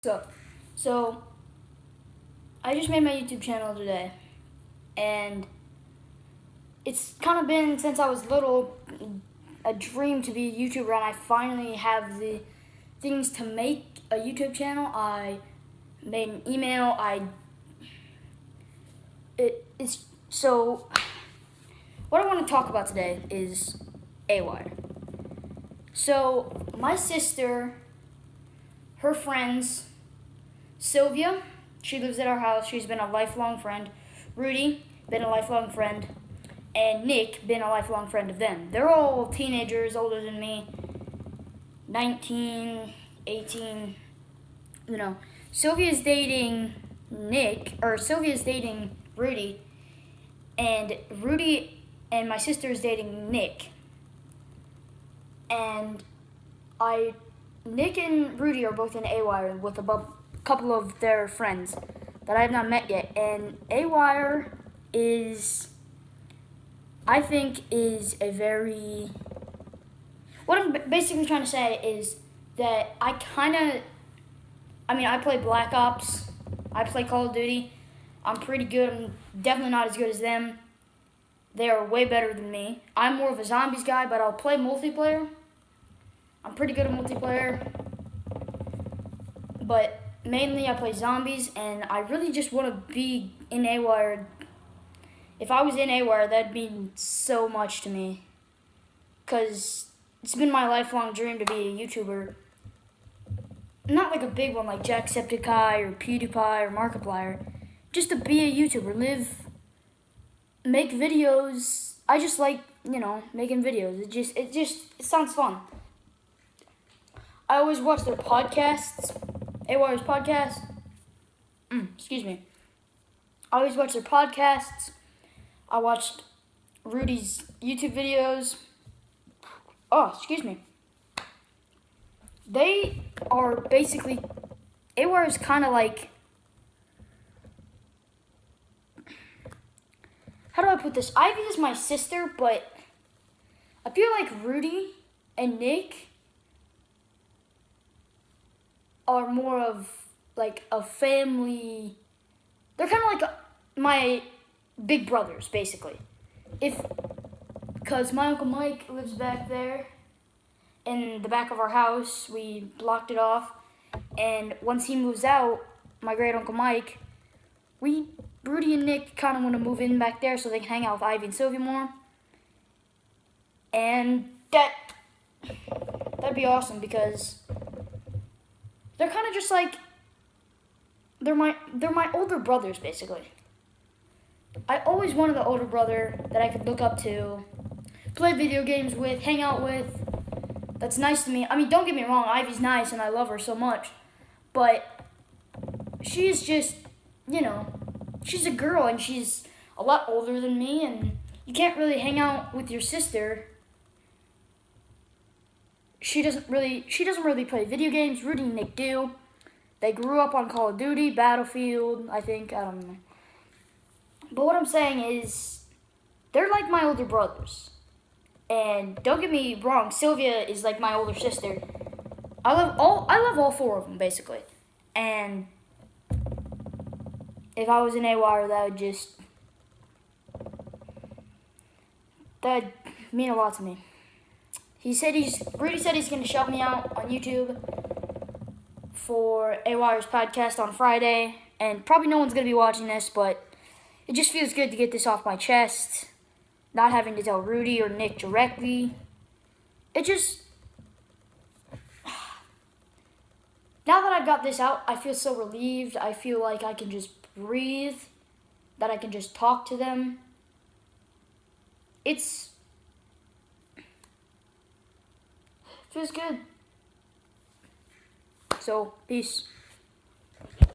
Up? So, I just made my YouTube channel today, and it's kind of been since I was little a dream to be a YouTuber, and I finally have the things to make a YouTube channel. I made an email. So what I want to talk about today is Awire. So my sister, her friends, Sylvia, she lives at our house. She's been a lifelong friend. Rudy, been a lifelong friend. And Nick, been a lifelong friend of them. They're all teenagers, older than me. 19, 18, Sylvia's dating Sylvia's dating Rudy. And Rudy and my sister is dating Nick. And Nick and Rudy are both in Awire with a couple of their friends that I have not met yet. And Awire I think is a very... What I'm basically trying to say is that I play Black Ops. I play Call of Duty. I'm pretty good. I'm definitely not as good as them. They are way better than me. I'm more of a zombies guy, but I'll play multiplayer. I'm pretty good at multiplayer. But mainly I play zombies, and I really just want to be in Awire. If I was in Awire, that'd mean so much to me. Because it's been my lifelong dream to be a YouTuber. Not like a big one like Jacksepticeye or PewDiePie or Markiplier. Just to be a YouTuber, make videos. I just like, making videos. It sounds fun. I always watch their podcasts. Awire's podcast. Excuse me. I always watch their podcasts. I watched Rudy's YouTube videos. Oh, excuse me. They are basically... Awire is kind of like... How do I put this? Ivy is my sister, but I feel like Rudy and Nick are more of like a family. They're kind of like my big brothers, basically. Because my Uncle Mike lives back there in the back of our house. We blocked it off. And once he moves out, my great Uncle Mike, Rudy and Nick kind of want to move in back there so they can hang out with Ivy and Sylvia more. And that'd be awesome because they're kind of just like, they're my older brothers, basically. I always wanted an older brother that I could look up to, play video games with, hang out with. That's nice to me. I mean, don't get me wrong, Ivy's nice and I love her so much. But she's just, she's a girl and she's a lot older than me, and you can't really hang out with your sister. She doesn't really play video games. Rudy and Nick do. They grew up on Call of Duty, Battlefield, I think. I don't know. But what I'm saying is, they're like my older brothers. And don't get me wrong, Sylvia is like my older sister. I love all four of them, basically. And if I was in Awire, that'd mean a lot to me. Rudy said he's going to shout me out on YouTube for Awire's podcast on Friday. And probably no one's going to be watching this, but it just feels good to get this off my chest. Not having to tell Rudy or Nick directly. Now that I've got this out, I feel so relieved. I feel like I can just breathe. That I can just talk to them. It feels good. So, peace.